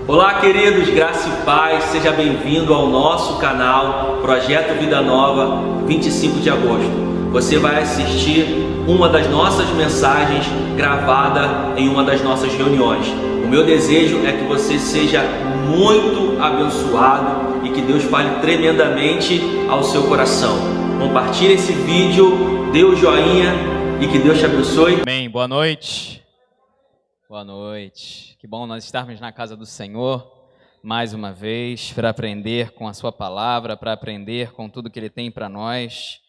Olá, queridos, graça e paz, seja bem-vindo ao nosso canal Projeto Vida Nova, 25 de agosto. Você vai assistir uma das nossas mensagens gravada em uma das nossas reuniões. O meu desejo é que você seja muito abençoado e que Deus fale tremendamente ao seu coração. Compartilhe esse vídeo, dê o joinha e que Deus te abençoe. Amém. Boa noite. Boa noite. Que bom nós estarmos na casa do Senhor mais uma vez para aprender com a sua palavra, para aprender com tudo que Ele tem para nós.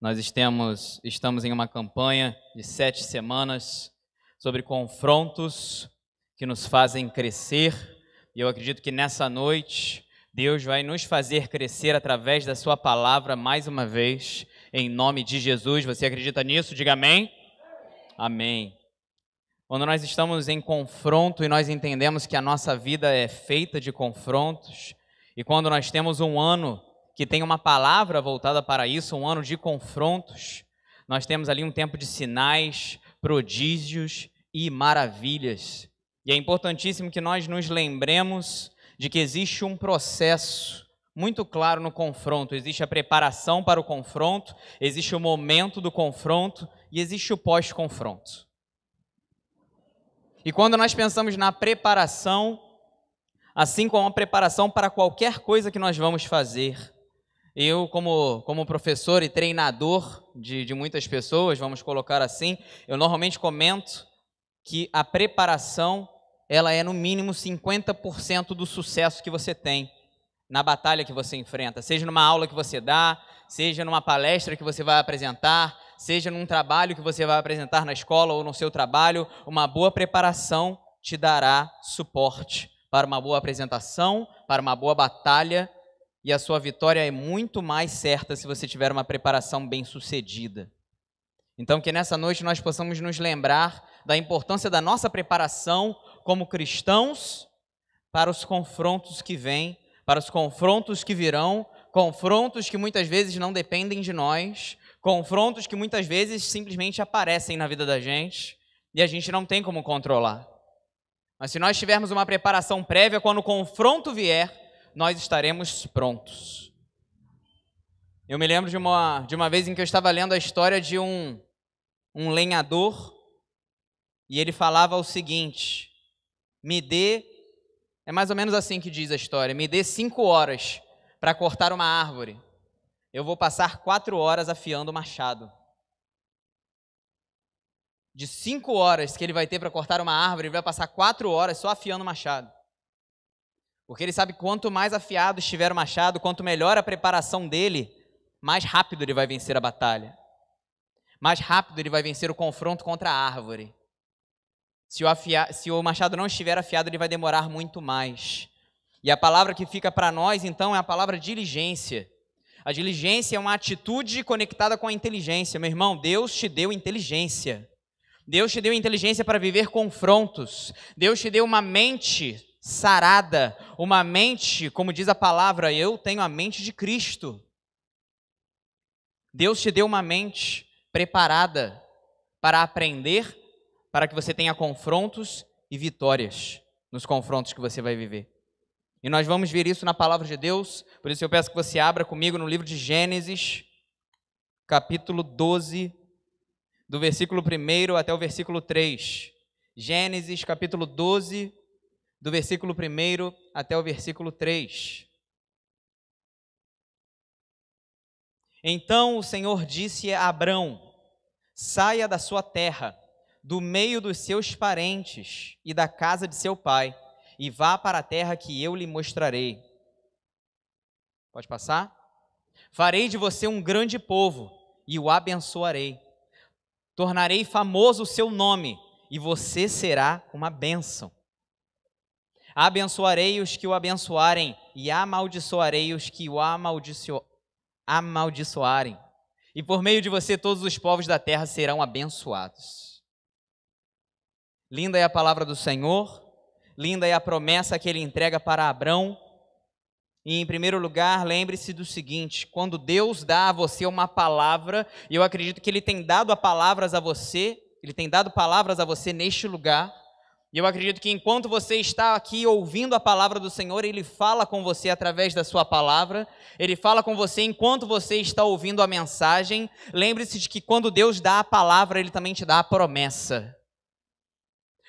Nós estamos em uma campanha de 7 semanas sobre confrontos que nos fazem crescer. E eu acredito que nessa noite Deus vai nos fazer crescer através da sua palavra mais uma vez, em nome de Jesus. Você acredita nisso? Diga amém. Amém. Quando nós estamos em confronto e nós entendemos que a nossa vida é feita de confrontos, e quando nós temos um ano que tem uma palavra voltada para isso, um ano de confrontos, nós temos ali um tempo de sinais, prodígios e maravilhas. E é importantíssimo que nós nos lembremos de que existe um processo muito claro no confronto. Existe a preparação para o confronto, existe o momento do confronto e existe o pós-confronto. E quando nós pensamos na preparação, assim como a preparação para qualquer coisa que nós vamos fazer, eu como professor e treinador de muitas pessoas, vamos colocar assim, eu normalmente comento que a preparação, ela é no mínimo 50% do sucesso que você tem na batalha que você enfrenta, seja numa aula que você dá, seja numa palestra que você vai apresentar, seja num trabalho que você vai apresentar na escola ou no seu trabalho. Uma boa preparação te dará suporte para uma boa apresentação, para uma boa batalha, e a sua vitória é muito mais certa se você tiver uma preparação bem-sucedida. Então, que nessa noite nós possamos nos lembrar da importância da nossa preparação como cristãos para os confrontos que vêm, para os confrontos que virão, confrontos que muitas vezes não dependem de nós, confrontos que muitas vezes simplesmente aparecem na vida da gente e a gente não tem como controlar. Mas se nós tivermos uma preparação prévia, quando o confronto vier, nós estaremos prontos. Eu me lembro de uma vez em que eu estava lendo a história de um lenhador e ele falava o seguinte: é mais ou menos assim que diz a história, me dê 5 horas para cortar uma árvore. Eu vou passar 4 horas afiando o machado. De 5 horas que ele vai ter para cortar uma árvore, ele vai passar 4 horas só afiando o machado. Porque ele sabe que quanto mais afiado estiver o machado, quanto melhor a preparação dele, mais rápido ele vai vencer a batalha. Mais rápido ele vai vencer o confronto contra a árvore. Se o machado não estiver afiado, ele vai demorar muito mais. E a palavra que fica para nós, então, é a palavra diligência. A diligência é uma atitude conectada com a inteligência. Meu irmão, Deus te deu inteligência. Deus te deu inteligência para viver confrontos. Deus te deu uma mente sarada, uma mente, como diz a palavra, eu tenho a mente de Cristo. Deus te deu uma mente preparada para aprender, para que você tenha confrontos e vitórias nos confrontos que você vai viver. E nós vamos ver isso na palavra de Deus, por isso eu peço que você abra comigo no livro de Gênesis, capítulo 12, do versículo 1 até o versículo 3. Gênesis, capítulo 12, do versículo 1 até o versículo 3. Então o Senhor disse a Abrão: saia da sua terra, do meio dos seus parentes e da casa de seu pai, e vá para a terra que eu lhe mostrarei. Pode passar? Farei de você um grande povo e o abençoarei. Tornarei famoso o seu nome e você será uma bênção. Abençoarei os que o abençoarem e amaldiçoarei os que o amaldiçoarem. E por meio de você todos os povos da terra serão abençoados. Linda é a palavra do Senhor, linda é a promessa que Ele entrega para Abrão. E em primeiro lugar, lembre-se do seguinte: quando Deus dá a você uma palavra, e eu acredito que Ele tem dado palavras a você neste lugar, E eu acredito que enquanto você está aqui ouvindo a palavra do Senhor, Ele fala com você através da sua palavra, Ele fala com você enquanto você está ouvindo a mensagem. Lembre-se de que quando Deus dá a palavra, Ele também te dá a promessa.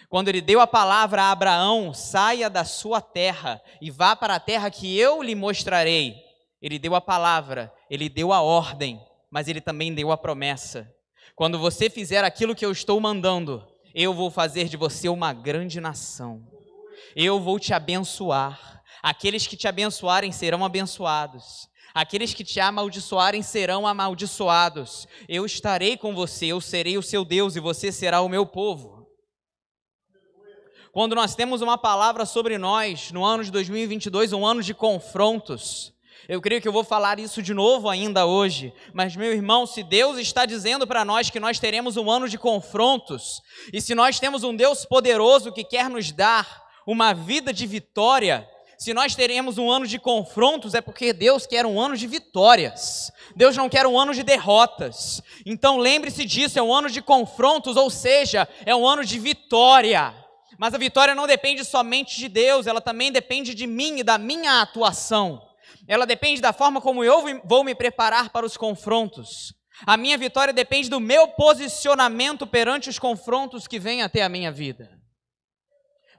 Quando Ele deu a palavra a Abraão, saia da sua terra e vá para a terra que eu lhe mostrarei. Ele deu a palavra, Ele deu a ordem, mas Ele também deu a promessa. Quando você fizer aquilo que eu estou mandando, eu vou fazer de você uma grande nação. Eu vou te abençoar. Aqueles que te abençoarem serão abençoados. Aqueles que te amaldiçoarem serão amaldiçoados. Eu estarei com você, eu serei o seu Deus e você será o meu povo. Quando nós temos uma palavra sobre nós, no ano de 2022, um ano de confrontos, eu creio que eu vou falar isso de novo ainda hoje, mas meu irmão, se Deus está dizendo para nós que nós teremos um ano de confrontos, e se nós temos um Deus poderoso que quer nos dar uma vida de vitória, se nós teremos um ano de confrontos, é porque Deus quer um ano de vitórias, Deus não quer um ano de derrotas. Então lembre-se disso, é um ano de confrontos, ou seja, é um ano de vitória. Mas a vitória não depende somente de Deus, ela também depende de mim e da minha atuação. Ela depende da forma como eu vou me preparar para os confrontos. A minha vitória depende do meu posicionamento perante os confrontos que vêm até a minha vida.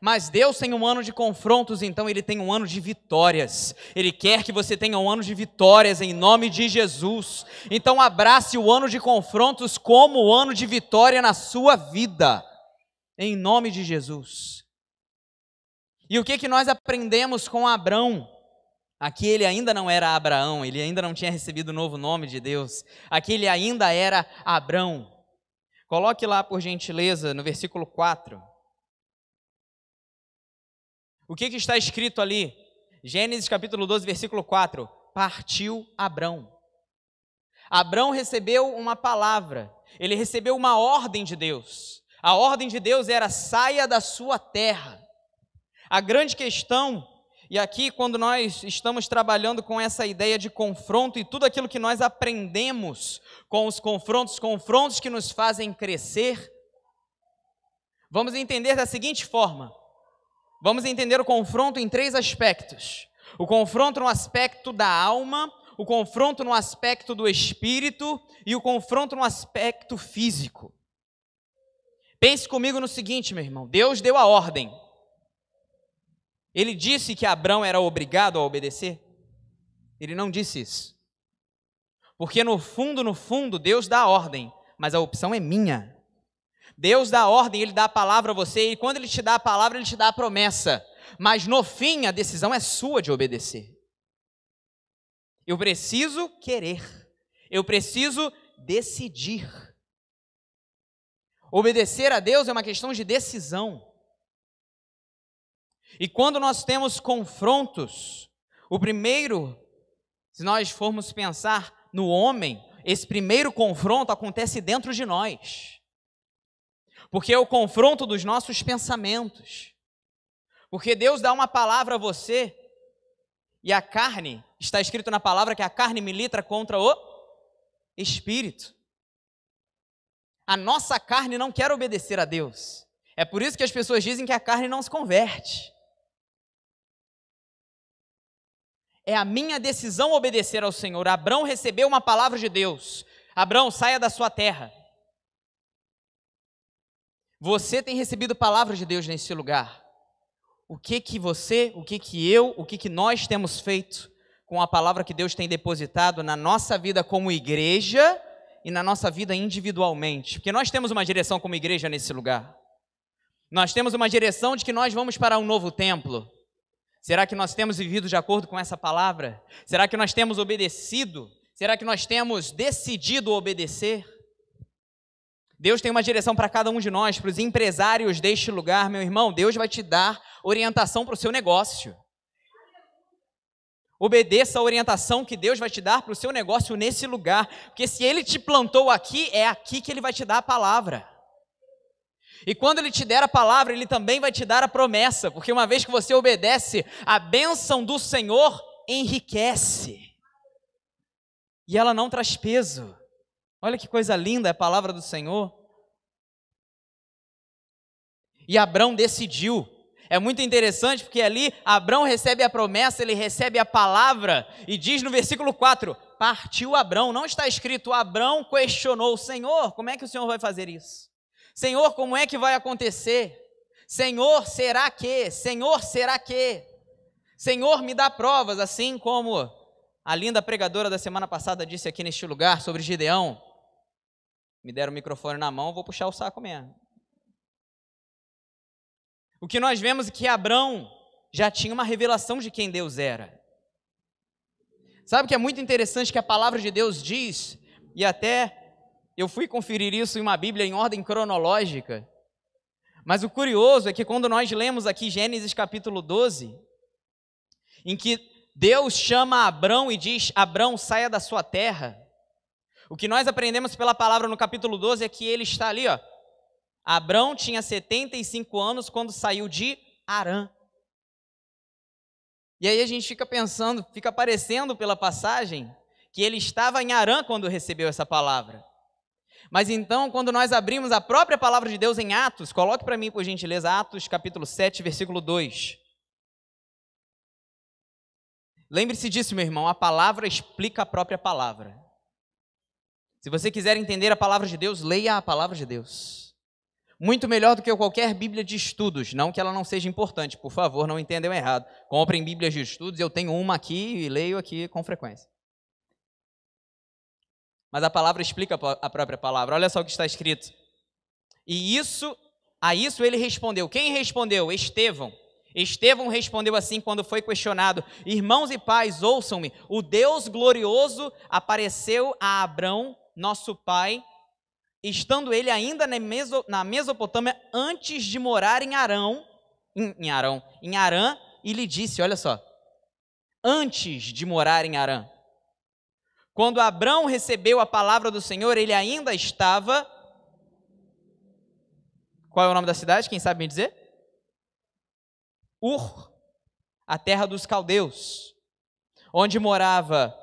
Mas Deus tem um ano de confrontos, então Ele tem um ano de vitórias. Ele quer que você tenha um ano de vitórias em nome de Jesus. Então abrace o ano de confrontos como o ano de vitória na sua vida, em nome de Jesus. E o que nós aprendemos com Abrão? Aqui ele ainda não era Abraão, ele ainda não tinha recebido o novo nome de Deus. Aqui ele ainda era Abrão. Coloque lá, por gentileza, no versículo 4. O que está escrito ali? Gênesis capítulo 12, versículo 4. Partiu Abrão. Abrão recebeu uma palavra, ele recebeu uma ordem de Deus. A ordem de Deus era: saia da sua terra. A grande questão, e aqui quando nós estamos trabalhando com essa ideia de confronto e tudo aquilo que nós aprendemos com os confrontos que nos fazem crescer, vamos entender da seguinte forma: vamos entender o confronto em 3 aspectos. O confronto no aspecto da alma, o confronto no aspecto do espírito e o confronto no aspecto físico. Pense comigo no seguinte, meu irmão: Deus deu a ordem. Ele disse que Abrão era obrigado a obedecer? Ele não disse isso. Porque no fundo, Deus dá a ordem, mas a opção é minha. Deus dá a ordem, Ele dá a palavra a você, e quando Ele te dá a palavra, Ele te dá a promessa. Mas no fim, a decisão é sua de obedecer. Eu preciso querer, eu preciso decidir. Obedecer a Deus é uma questão de decisão. E quando nós temos confrontos, o primeiro, se nós formos pensar no homem, esse primeiro confronto acontece dentro de nós. Porque é o confronto dos nossos pensamentos. Porque Deus dá uma palavra a você, e a carne, está escrito na palavra que a carne milita contra o espírito. A nossa carne não quer obedecer a Deus. É por isso que as pessoas dizem que a carne não se converte. É a minha decisão obedecer ao Senhor. Abrão recebeu uma palavra de Deus. Abrão, saia da sua terra. Você tem recebido palavra de Deus nesse lugar. O que nós temos feito com a palavra que Deus tem depositado na nossa vida como igreja e na nossa vida individualmente? Porque nós temos uma direção como igreja nesse lugar. Nós temos uma direção de que nós vamos para um novo templo. Será que nós temos vivido de acordo com essa palavra? Será que nós temos obedecido? Será que nós temos decidido obedecer? Deus tem uma direção para cada um de nós, para os empresários deste lugar, meu irmão. Deus vai te dar orientação para o seu negócio. Obedeça a orientação que Deus vai te dar para o seu negócio nesse lugar, porque se Ele te plantou aqui, é aqui que Ele vai te dar a palavra. E quando Ele te der a palavra, Ele também vai te dar a promessa, porque uma vez que você obedece, a bênção do Senhor enriquece. E ela não traz peso. Olha que coisa linda é a palavra do Senhor. E Abrão decidiu. É muito interessante porque ali Abrão recebe a promessa, ele recebe a palavra e diz no versículo 4, partiu Abrão. Não está escrito, Abrão questionou, Senhor, como é que o Senhor vai fazer isso? Senhor, como é que vai acontecer? Senhor, será que? Senhor, será que? Senhor, me dá provas, assim como a linda pregadora da semana passada disse aqui neste lugar sobre Gideão. Me deram o microfone na mão, vou puxar o saco mesmo. O que nós vemos é que Abrão já tinha uma revelação de quem Deus era. Sabe o que é muito interessante que a palavra de Deus diz, e até eu fui conferir isso em uma Bíblia em ordem cronológica, mas o curioso é que quando nós lemos aqui Gênesis capítulo 12, em que Deus chama Abrão e diz, Abrão, saia da sua terra, o que nós aprendemos pela palavra no capítulo 12 é que ele está ali, ó. Abrão tinha 75 anos quando saiu de Harã. E aí a gente fica pensando, fica aparecendo pela passagem, que ele estava em Harã quando recebeu essa palavra. Mas então, quando nós abrimos a própria palavra de Deus em Atos, coloque para mim, por gentileza, Atos capítulo 7, versículo 2. Lembre-se disso, meu irmão, a palavra explica a própria palavra. Se você quiser entender a palavra de Deus, leia a palavra de Deus. Muito melhor do que qualquer Bíblia de estudos, não que ela não seja importante, por favor, não entendam errado. Comprem Bíblias de estudos, eu tenho uma aqui e leio aqui com frequência. Mas a palavra explica a própria palavra, olha só o que está escrito. E a isso ele respondeu. Quem respondeu? Estevão. Estevão respondeu assim quando foi questionado, irmãos e pais, ouçam-me, o Deus glorioso apareceu a Abrão, nosso pai, estando ele ainda na Mesopotâmia, antes de morar em Harã, e lhe disse, olha só, antes de morar em Harã. Quando Abrão recebeu a palavra do Senhor, ele ainda estava... Qual é o nome da cidade? Quem sabe me dizer? Ur, a terra dos caldeus, onde morava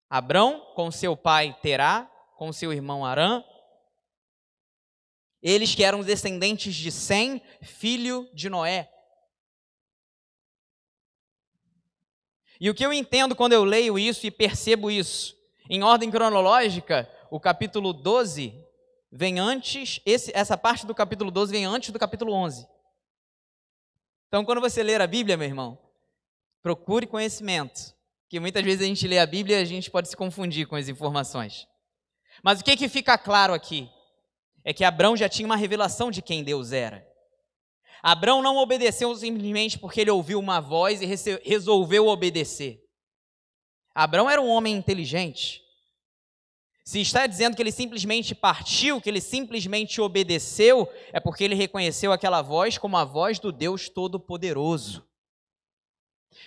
Abrão com seu pai Terá, com seu irmão Harã, eles que eram descendentes de Sem, filho de Noé. E o que eu entendo quando eu leio isso e percebo isso, em ordem cronológica, o capítulo 12 vem antes, essa parte do capítulo 12 vem antes do capítulo 11. Então, quando você ler a Bíblia, meu irmão, procure conhecimento, porque muitas vezes a gente lê a Bíblia e a gente pode se confundir com as informações. Mas o que fica claro aqui é que Abrão já tinha uma revelação de quem Deus era. Abrão não obedeceu simplesmente porque ele ouviu uma voz e resolveu obedecer. Abrão era um homem inteligente. Se está dizendo que ele simplesmente partiu, que ele simplesmente obedeceu, é porque ele reconheceu aquela voz como a voz do Deus Todo-Poderoso.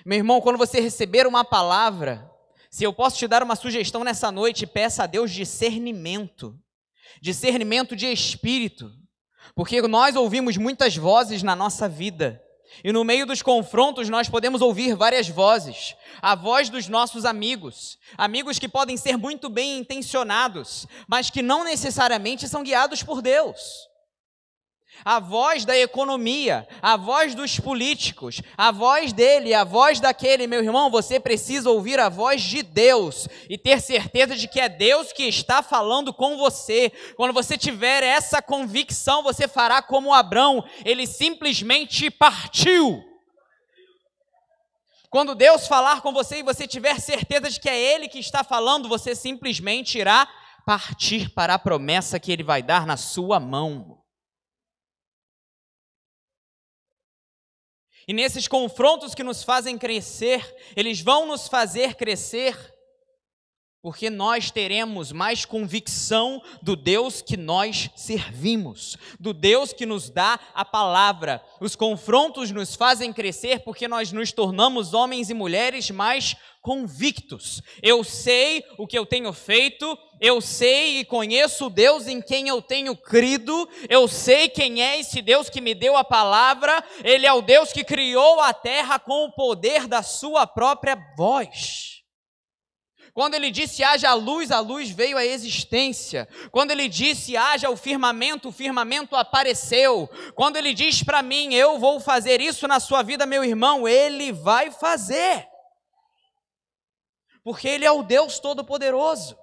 Meu irmão, quando você receber uma palavra, se eu posso te dar uma sugestão nessa noite, peça a Deus discernimento de espírito, porque nós ouvimos muitas vozes na nossa vida, e no meio dos confrontos nós podemos ouvir várias vozes, a voz dos nossos amigos que podem ser muito bem intencionados, mas que não necessariamente são guiados por Deus. A voz da economia, a voz dos políticos, a voz dele, a voz daquele, meu irmão, você precisa ouvir a voz de Deus e ter certeza de que é Deus que está falando com você. Quando você tiver essa convicção, você fará como Abrão, ele simplesmente partiu. Quando Deus falar com você e você tiver certeza de que é Ele que está falando, você simplesmente irá partir para a promessa que Ele vai dar na sua mão. E nesses confrontos que nos fazem crescer, eles vão nos fazer crescer, porque nós teremos mais convicção do Deus que nós servimos, do Deus que nos dá a palavra. Os confrontos nos fazem crescer porque nós nos tornamos homens e mulheres mais convictos. Eu sei o que eu tenho feito, eu sei e conheço o Deus em quem eu tenho crido, eu sei quem é esse Deus que me deu a palavra, Ele é o Deus que criou a terra com o poder da sua própria voz. Quando ele disse haja a luz veio à existência. Quando ele disse haja o firmamento apareceu. Quando ele diz para mim, eu vou fazer isso na sua vida, meu irmão, ele vai fazer. Porque ele é o Deus Todo-Poderoso.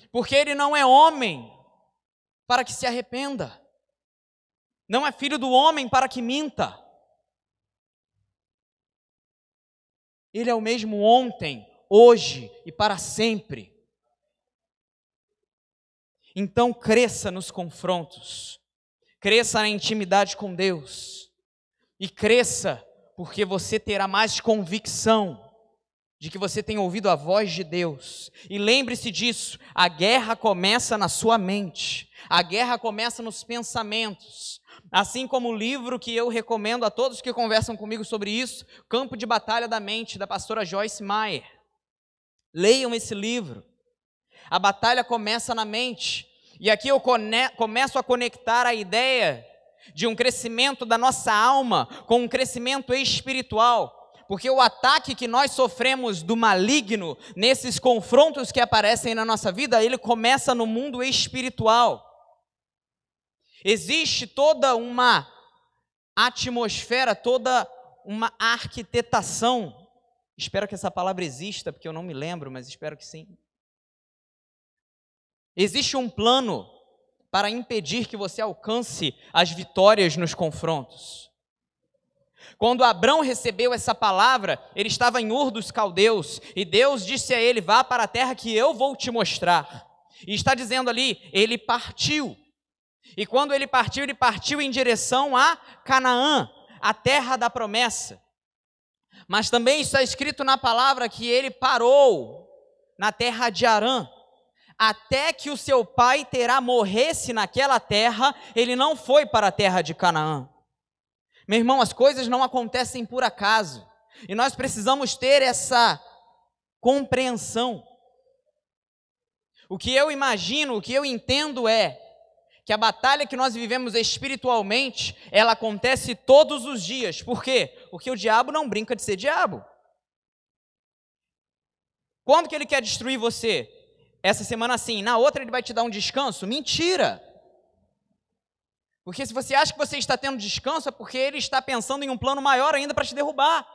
Porque ele não é homem para que se arrependa. Não é filho do homem para que minta. Ele é o mesmo ontem, hoje e para sempre. Então cresça nos confrontos, cresça na intimidade com Deus e cresça porque você terá mais convicção de que você tem ouvido a voz de Deus. E lembre-se disso, a guerra começa na sua mente, a guerra começa nos pensamentos. Assim como o livro que eu recomendo a todos que conversam comigo sobre isso, Campo de Batalha da Mente, da pastora Joyce Meyer. Leiam esse livro. A batalha começa na mente. E aqui eu começo a conectar a ideia de um crescimento da nossa alma com um crescimento espiritual. Porque o ataque que nós sofremos do maligno, nesses confrontos que aparecem na nossa vida, ele começa no mundo espiritual. Existe toda uma atmosfera, toda uma arquitetação. Espero que essa palavra exista, porque eu não me lembro, mas espero que sim. Existe um plano para impedir que você alcance as vitórias nos confrontos. Quando Abrão recebeu essa palavra, ele estava em Ur dos Caldeus, e Deus disse a ele, vá para a terra que eu vou te mostrar. E está dizendo ali, ele partiu. E quando ele partiu em direção a Canaã, a terra da promessa. Mas também está escrito na palavra que ele parou na terra de Harã. Até que o seu pai Terá morresse naquela terra, ele não foi para a terra de Canaã. Meu irmão, as coisas não acontecem por acaso. E nós precisamos ter essa compreensão. O que eu imagino, o que eu entendo é que a batalha que nós vivemos espiritualmente, ela acontece todos os dias. Por quê? Porque o diabo não brinca de ser diabo. Quando que ele quer destruir você? Essa semana sim, na outra ele vai te dar um descanso? Mentira! Porque se você acha que você está tendo descanso, é porque ele está pensando em um plano maior ainda para te derrubar.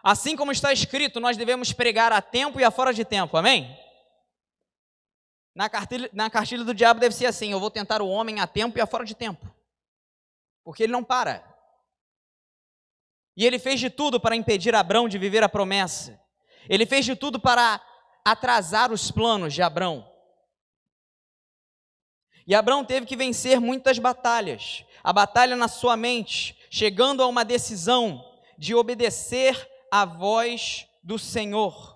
Assim como está escrito, nós devemos pregar a tempo e a fora de tempo, amém? Na cartilha do diabo deve ser assim, eu vou tentar o homem a tempo e a fora de tempo. Porque ele não para. E ele fez de tudo para impedir Abrão de viver a promessa. Ele fez de tudo para atrasar os planos de Abrão. E Abrão teve que vencer muitas batalhas. A batalha na sua mente, chegando a uma decisão de obedecer à voz do Senhor.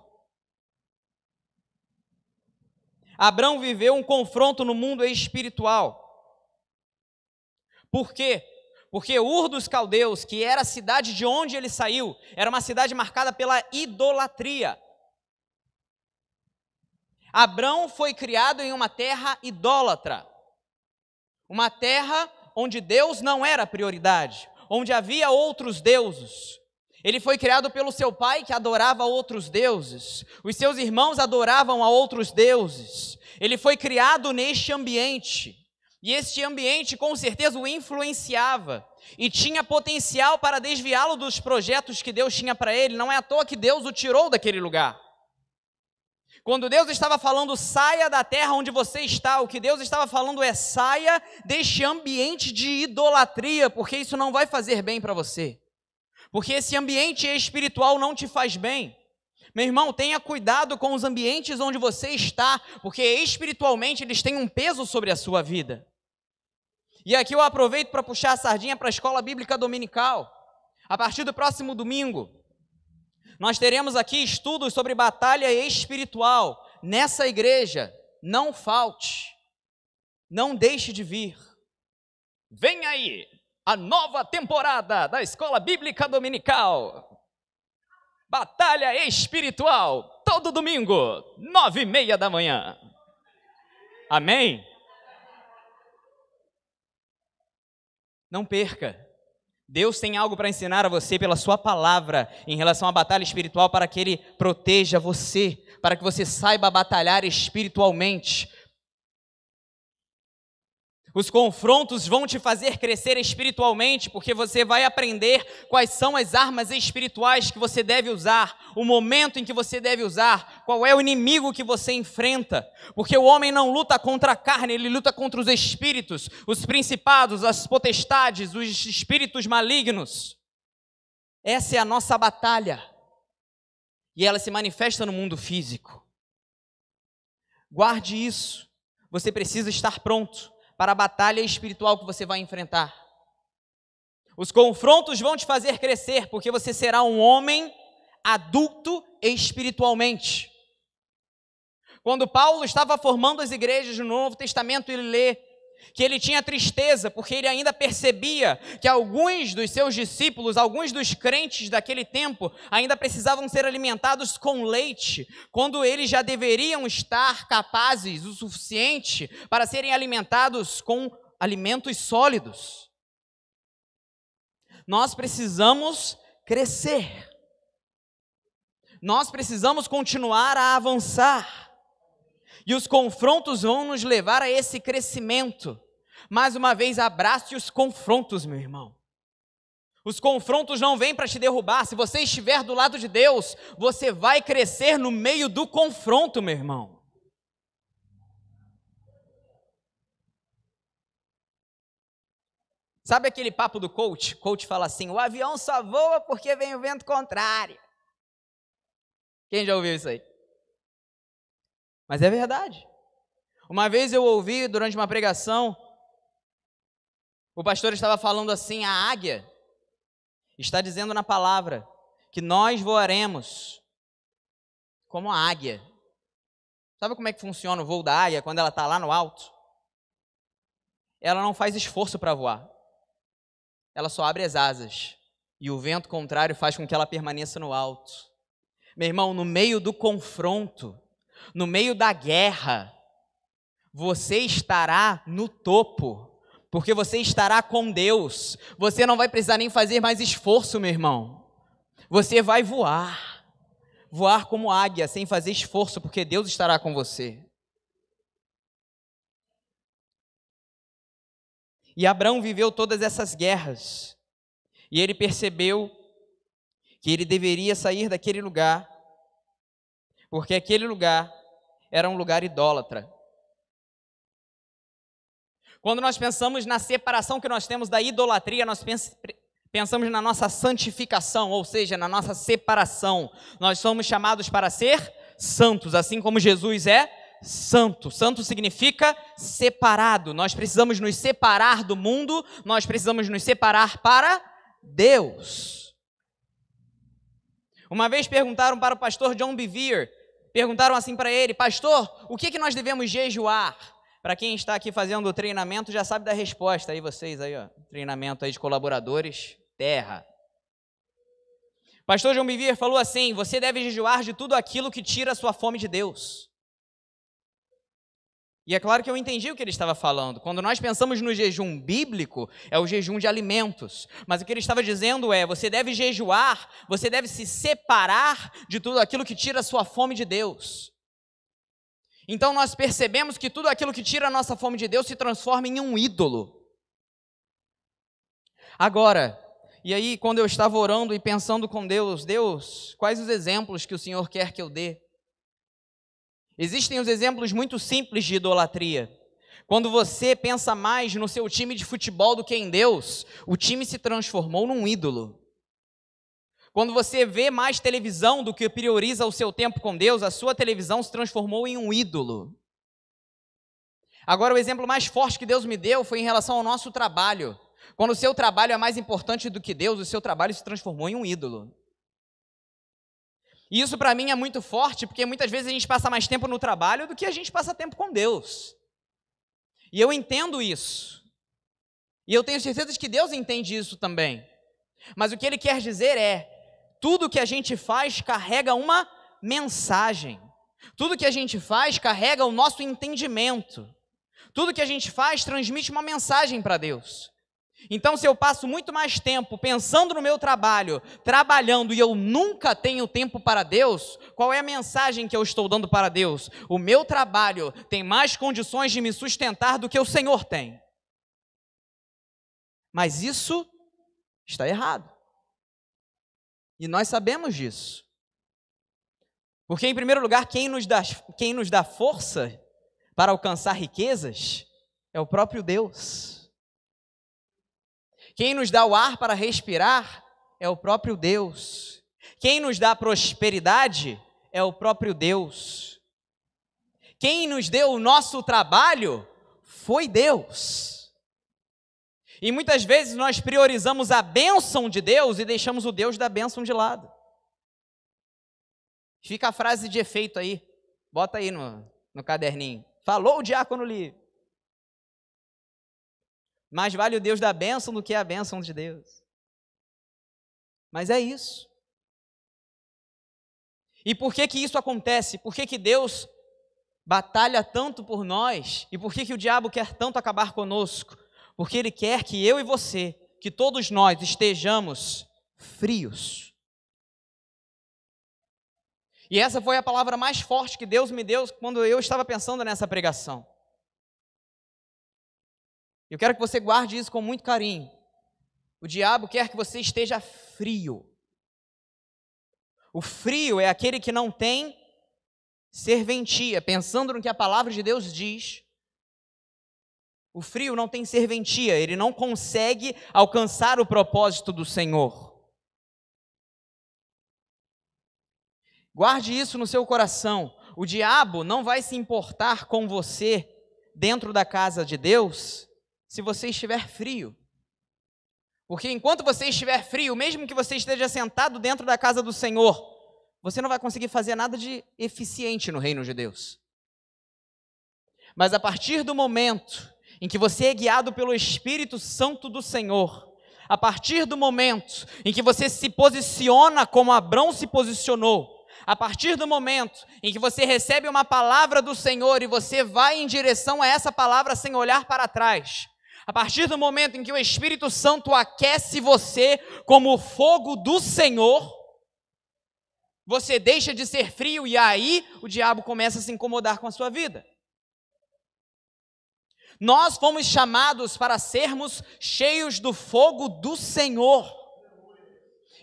Abrão viveu um confronto no mundo espiritual. Por quê? Porque Ur dos Caldeus, que era a cidade de onde ele saiu, era uma cidade marcada pela idolatria. Abrão foi criado em uma terra idólatra. Uma terra onde Deus não era prioridade, onde havia outros deuses. Ele foi criado pelo seu pai, que adorava outros deuses. Os seus irmãos adoravam a outros deuses. Ele foi criado neste ambiente. E este ambiente, com certeza, o influenciava. E tinha potencial para desviá-lo dos projetos que Deus tinha para ele. Não é à toa que Deus o tirou daquele lugar. Quando Deus estava falando, saia da terra onde você está, o que Deus estava falando é, saia deste ambiente de idolatria, porque isso não vai fazer bem para você. Porque esse ambiente espiritual não te faz bem. Meu irmão, tenha cuidado com os ambientes onde você está, porque espiritualmente eles têm um peso sobre a sua vida. E aqui eu aproveito para puxar a sardinha para a escola bíblica dominical. A partir do próximo domingo, nós teremos aqui estudos sobre batalha espiritual. Nessa igreja, não falte, não deixe de vir. Vem aí a nova temporada da escola bíblica dominical. Batalha espiritual, todo domingo, 9:30 da manhã. Amém? Não perca. Deus tem algo para ensinar a você pela sua palavra em relação à batalha espiritual, para que Ele proteja você, para que você saiba batalhar espiritualmente. Os confrontos vão te fazer crescer espiritualmente, porque você vai aprender quais são as armas espirituais que você deve usar, o momento em que você deve usar, qual é o inimigo que você enfrenta, porque o homem não luta contra a carne, ele luta contra os espíritos, os principados, as potestades, os espíritos malignos. Essa é a nossa batalha, e ela se manifesta no mundo físico. Guarde isso, você precisa estar pronto para a batalha espiritual que você vai enfrentar. Os confrontos vão te fazer crescer, porque você será um homem adulto espiritualmente. Quando Paulo estava formando as igrejas no Novo Testamento, ele lê que ele tinha tristeza, porque ele ainda percebia que alguns dos seus discípulos, alguns dos crentes daquele tempo, ainda precisavam ser alimentados com leite, quando eles já deveriam estar capazes o suficiente para serem alimentados com alimentos sólidos. Nós precisamos crescer. Nós precisamos continuar a avançar. E os confrontos vão nos levar a esse crescimento. Mais uma vez, abrace os confrontos, meu irmão. Os confrontos não vêm para te derrubar. Se você estiver do lado de Deus, você vai crescer no meio do confronto, meu irmão. Sabe aquele papo do coach? O coach fala assim: o avião só voa porque vem o vento contrário. Quem já ouviu isso aí? Mas é verdade. Uma vez eu ouvi durante uma pregação, o pastor estava falando assim: a águia está dizendo na palavra que nós voaremos como a águia. Sabe como é que funciona o voo da águia quando ela está lá no alto? Ela não faz esforço para voar. Ela só abre as asas. E o vento contrário faz com que ela permaneça no alto. Meu irmão, no meio do confronto, no meio da guerra, você estará no topo, porque você estará com Deus. Você não vai precisar nem fazer mais esforço, meu irmão. Você vai voar como águia, sem fazer esforço, porque Deus estará com você. E Abraão viveu todas essas guerras, e ele percebeu que ele deveria sair daquele lugar, porque aquele lugar era um lugar idólatra. Quando nós pensamos na separação que nós temos da idolatria, nós pensamos na nossa santificação, ou seja, na nossa separação. Nós somos chamados para ser santos, assim como Jesus é santo. Santo significa separado. Nós precisamos nos separar do mundo, nós precisamos nos separar para Deus. Uma vez perguntaram para o pastor John Bevere, perguntaram assim para ele: pastor, o que nós devemos jejuar? Para quem está aqui fazendo o treinamento já sabe da resposta, aí vocês aí, ó, treinamento aí de colaboradores, terra. Pastor John Bevere falou assim: você deve jejuar de tudo aquilo que tira a sua fome de Deus. E é claro que eu entendi o que ele estava falando. Quando nós pensamos no jejum bíblico, é o jejum de alimentos. Mas o que ele estava dizendo é: você deve jejuar, você deve se separar de tudo aquilo que tira a sua fome de Deus. Então nós percebemos que tudo aquilo que tira a nossa fome de Deus se transforma em um ídolo. Agora, e aí quando eu estava orando e pensando com Deus: Deus, quais os exemplos que o Senhor quer que eu dê? Existem os exemplos muito simples de idolatria. Quando você pensa mais no seu time de futebol do que em Deus, o time se transformou num ídolo. Quando você vê mais televisão do que prioriza o seu tempo com Deus, a sua televisão se transformou em um ídolo. Agora, o exemplo mais forte que Deus me deu foi em relação ao nosso trabalho. Quando o seu trabalho é mais importante do que Deus, o seu trabalho se transformou em um ídolo. E isso para mim é muito forte, porque muitas vezes a gente passa mais tempo no trabalho do que a gente passa tempo com Deus. E eu entendo isso. E eu tenho certeza de que Deus entende isso também. Mas o que Ele quer dizer é: tudo que a gente faz carrega uma mensagem. Tudo que a gente faz carrega o nosso entendimento. Tudo que a gente faz transmite uma mensagem para Deus. Então, se eu passo muito mais tempo pensando no meu trabalho, trabalhando, e eu nunca tenho tempo para Deus, qual é a mensagem que eu estou dando para Deus? O meu trabalho tem mais condições de me sustentar do que o Senhor tem. Mas isso está errado. E nós sabemos disso. Porque, em primeiro lugar, quem nos dá força para alcançar riquezas é o próprio Deus. Quem nos dá o ar para respirar é o próprio Deus. Quem nos dá prosperidade é o próprio Deus. Quem nos deu o nosso trabalho foi Deus. E muitas vezes nós priorizamos a bênção de Deus e deixamos o Deus da bênção de lado. Fica a frase de efeito aí, bota aí no caderninho. Falou o diácono Lívio. Mais vale o Deus da bênção do que a bênção de Deus. Mas é isso. E por que isso acontece? Por que Deus batalha tanto por nós? E por que o diabo quer tanto acabar conosco? Porque ele quer que eu e você, que todos nós estejamos frios. E essa foi a palavra mais forte que Deus me deu quando eu estava pensando nessa pregação. Eu quero que você guarde isso com muito carinho. O diabo quer que você esteja frio. O frio é aquele que não tem serventia, pensando no que a palavra de Deus diz. O frio não tem serventia, ele não consegue alcançar o propósito do Senhor. Guarde isso no seu coração. O diabo não vai se importar com você dentro da casa de Deus se você estiver frio. Porque enquanto você estiver frio, mesmo que você esteja sentado dentro da casa do Senhor, você não vai conseguir fazer nada de eficiente no reino de Deus. Mas a partir do momento em que você é guiado pelo Espírito Santo do Senhor, a partir do momento em que você se posiciona como Abrão se posicionou, a partir do momento em que você recebe uma palavra do Senhor e você vai em direção a essa palavra sem olhar para trás, a partir do momento em que o Espírito Santo aquece você como o fogo do Senhor, você deixa de ser frio e aí o diabo começa a se incomodar com a sua vida. Nós fomos chamados para sermos cheios do fogo do Senhor.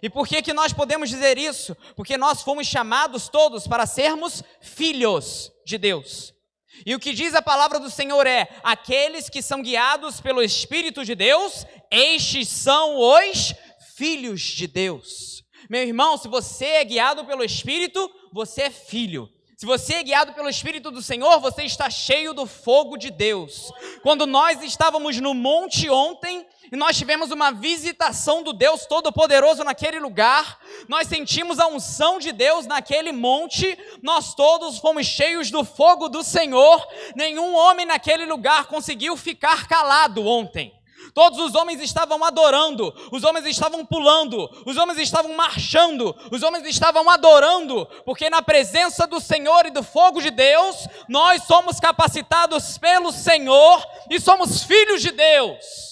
E por que nós podemos dizer isso? Porque nós fomos chamados todos para sermos filhos de Deus. E o que diz a palavra do Senhor é: aqueles que são guiados pelo Espírito de Deus, estes são os filhos de Deus. Meu irmão, se você é guiado pelo Espírito, você é filho. Se você é guiado pelo Espírito do Senhor, você está cheio do fogo de Deus. Quando nós estávamos no monte ontem, e nós tivemos uma visitação do Deus Todo-Poderoso naquele lugar, nós sentimos a unção de Deus naquele monte, nós todos fomos cheios do fogo do Senhor, nenhum homem naquele lugar conseguiu ficar calado ontem. Todos os homens estavam adorando, os homens estavam pulando, os homens estavam marchando, os homens estavam adorando, porque na presença do Senhor e do fogo de Deus, nós somos capacitados pelo Senhor e somos filhos de Deus.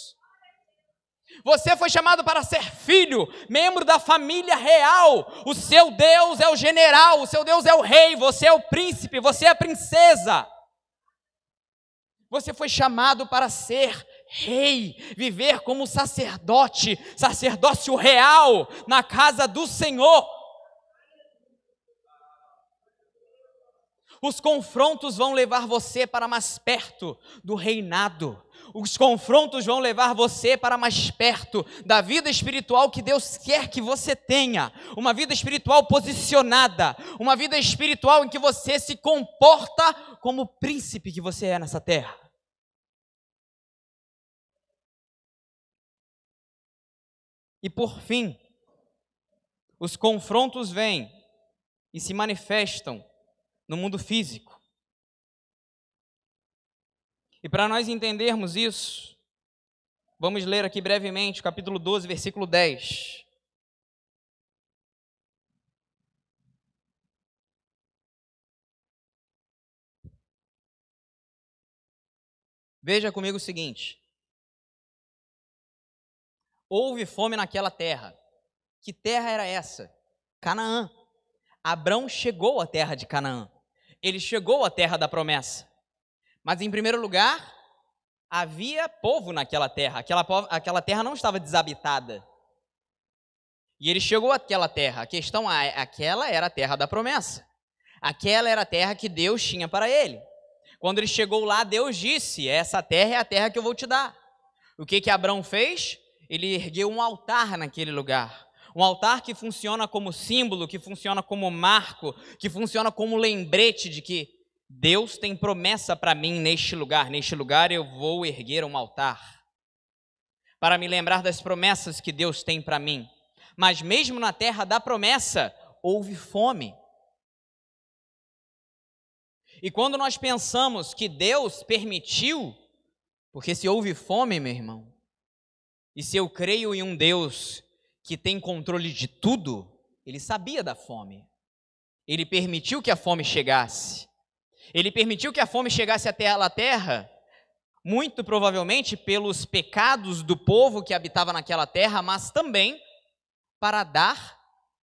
Você foi chamado para ser filho, membro da família real. O seu Deus é o general, o seu Deus é o rei, você é o príncipe, você é a princesa. Você foi chamado para ser rei, viver como sacerdote, sacerdócio real na casa do Senhor. Os confrontos vão levar você para mais perto do reinado. Os confrontos vão levar você para mais perto da vida espiritual que Deus quer que você tenha. Uma vida espiritual posicionada, uma vida espiritual em que você se comporta como o príncipe que você é nessa terra. E por fim, os confrontos vêm e se manifestam no mundo físico. E para nós entendermos isso, vamos ler aqui brevemente o capítulo 12, versículo 10. Veja comigo o seguinte: houve fome naquela terra. Que terra era essa? Canaã. Abrão chegou à terra de Canaã. Ele chegou à terra da promessa. Mas, em primeiro lugar, havia povo naquela terra. Aquela terra não estava desabitada. E ele chegou àquela terra. A questão é, aquela era a terra da promessa. Aquela era a terra que Deus tinha para ele. Quando ele chegou lá, Deus disse: essa terra é a terra que eu vou te dar. O que Abrão fez? Ele ergueu um altar naquele lugar. Um altar que funciona como símbolo, que funciona como marco, que funciona como lembrete de que Deus tem promessa para mim neste lugar. Neste lugar eu vou erguer um altar para me lembrar das promessas que Deus tem para mim. Mas mesmo na terra da promessa, houve fome. E quando nós pensamos que Deus permitiu, porque se houve fome, meu irmão, e se eu creio em um Deus que tem controle de tudo, Ele sabia da fome. Ele permitiu que a fome chegasse. Ele permitiu que a fome chegasse até a terra, muito provavelmente pelos pecados do povo que habitava naquela terra, mas também para dar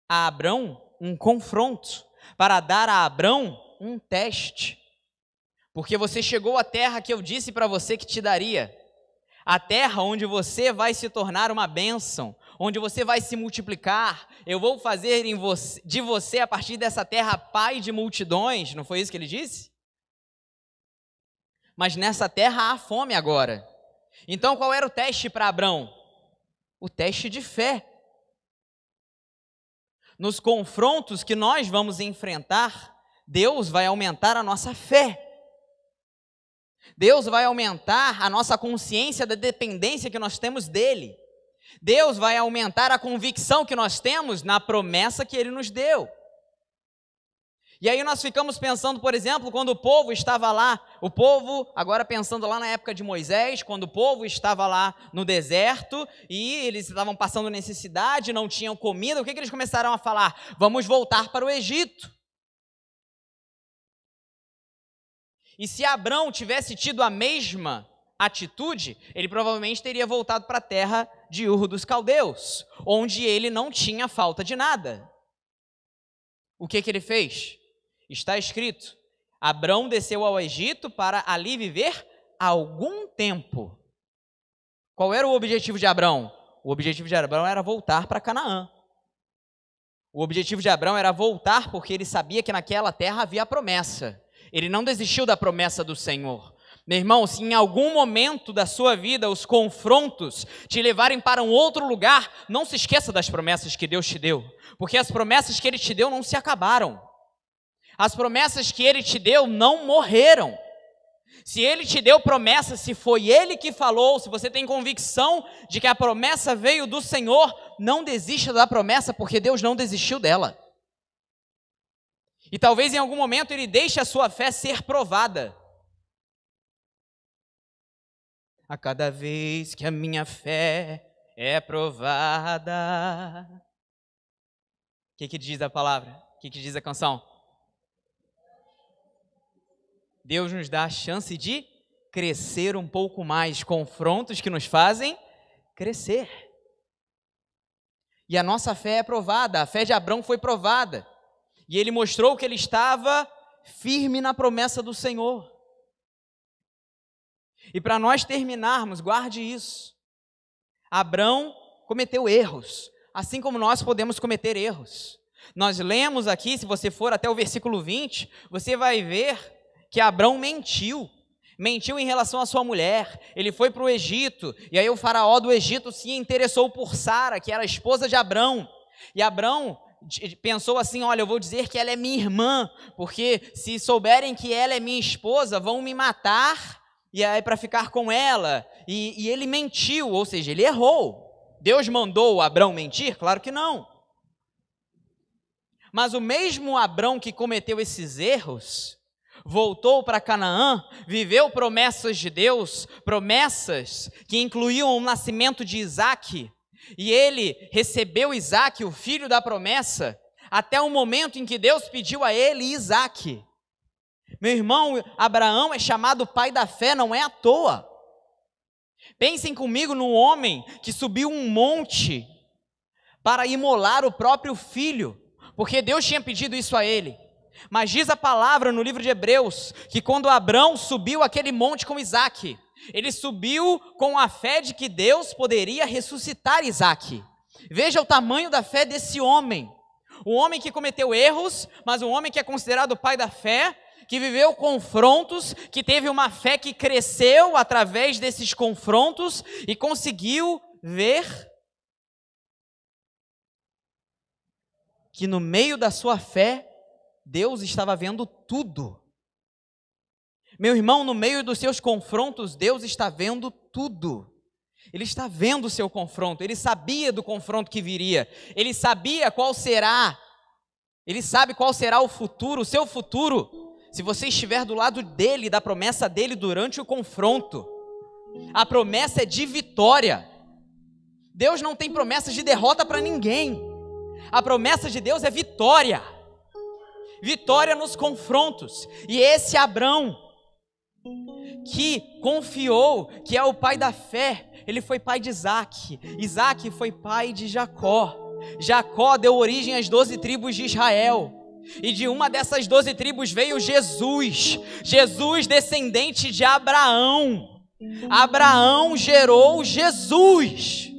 a Abrão um confronto, para dar a Abrão um teste. Porque você chegou à terra que eu disse para você que te daria. A terra onde você vai se tornar uma bênção, onde você vai se multiplicar. Eu vou fazer de você, a partir dessa terra, pai de multidões. Não foi isso que ele disse? Mas nessa terra há fome agora. Então qual era o teste para Abrão? O teste de fé. Nos confrontos que nós vamos enfrentar, Deus vai aumentar a nossa fé. Deus vai aumentar a nossa consciência da dependência que nós temos dEle. Deus vai aumentar a convicção que nós temos na promessa que Ele nos deu. E aí nós ficamos pensando, por exemplo, quando o povo estava lá, agora pensando lá na época de Moisés, quando o povo estava lá no deserto e eles estavam passando necessidade, não tinham comida, o que eles começaram a falar? Vamos voltar para o Egito. E se Abrão tivesse tido a mesma atitude, ele provavelmente teria voltado para a terra de Ur dos Caldeus, onde ele não tinha falta de nada. O que ele fez? Está escrito: Abrão desceu ao Egito para ali viver algum tempo. Qual era o objetivo de Abrão? O objetivo de Abrão era voltar para Canaã. O objetivo de Abrão era voltar porque ele sabia que naquela terra havia promessa. Ele não desistiu da promessa do Senhor. Meu irmão, se em algum momento da sua vida os confrontos te levarem para um outro lugar, não se esqueça das promessas que Deus te deu, porque as promessas que Ele te deu não se acabaram. As promessas que Ele te deu não morreram. Se Ele te deu promessa, se foi Ele que falou, se você tem convicção de que a promessa veio do Senhor, não desista da promessa, porque Deus não desistiu dela. E talvez em algum momento Ele deixe a sua fé ser provada. A cada vez que a minha fé é provada. O que diz a palavra? O que diz a canção? Deus nos dá a chance de crescer um pouco mais, confrontos que nos fazem crescer. E a nossa fé é provada, a fé de Abrão foi provada. E ele mostrou que ele estava firme na promessa do Senhor. E para nós terminarmos, guarde isso. Abrão cometeu erros, assim como nós podemos cometer erros. Nós lemos aqui, se você for até o versículo 20, você vai ver que Abrão mentiu. Mentiu em relação à sua mulher. Ele foi para o Egito, e aí o faraó do Egito se interessou por Sara, que era a esposa de Abrão. E Abrão pensou assim: olha, eu vou dizer que ela é minha irmã, porque se souberem que ela é minha esposa, vão me matar, e aí para ficar com ela. E ele mentiu, ou seja, ele errou. Deus mandou Abrão mentir? Claro que não. Mas o mesmo Abrão que cometeu esses erros, voltou para Canaã, viveu promessas de Deus, promessas que incluíam o nascimento de Isaque, e ele recebeu Isaque, o filho da promessa, até o momento em que Deus pediu a ele Isaque. Meu irmão, Abraão é chamado pai da fé, não é à toa. Pensem comigo num homem que subiu um monte para imolar o próprio filho, porque Deus tinha pedido isso a ele. Mas diz a palavra no livro de Hebreus que quando Abrão subiu aquele monte com Isaque, ele subiu com a fé de que Deus poderia ressuscitar Isaque. Veja o tamanho da fé desse homem. Um homem que cometeu erros, mas um homem que é considerado o pai da fé, que viveu confrontos, que teve uma fé que cresceu através desses confrontos e conseguiu ver que no meio da sua fé, Deus estava vendo tudo. Meu irmão, no meio dos seus confrontos, Deus está vendo tudo. Ele está vendo o seu confronto, ele sabia do confronto que viria, ele sabia qual será, ele sabe qual será o futuro, o seu futuro, se você estiver do lado dele, da promessa dele durante o confronto. A promessa é de vitória. Deus não tem promessas de derrota para ninguém. A promessa de Deus é vitória. Vitória nos confrontos. E esse Abrão, que confiou, que é o pai da fé, ele foi pai de Isaque. Isaque foi pai de Jacó. Jacó deu origem às 12 tribos de Israel. E de uma dessas 12 tribos veio Jesus. Jesus, descendente de Abraão. Abraão gerou Jesus.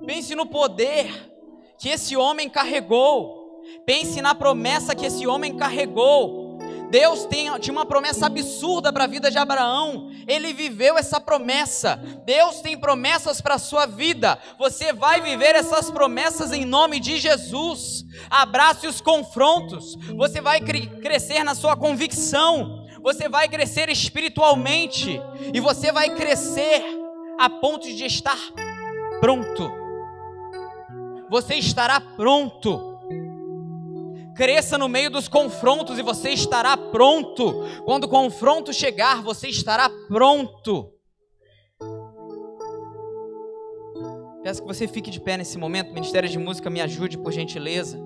Pense no poder que esse homem carregou. Pense na promessa que esse homem carregou. Deus tinha uma promessa absurda para a vida de Abraão. Ele viveu essa promessa. Deus tem promessas para a sua vida. Você vai viver essas promessas em nome de Jesus. Abrace os confrontos. Você vai crescer na sua convicção. Você vai crescer espiritualmente. E você vai crescer a ponto de estar pronto. Você estará pronto. Cresça no meio dos confrontos e você estará pronto. Quando o confronto chegar, você estará pronto. Peço que você fique de pé nesse momento. Ministério de Música, me ajude, por gentileza.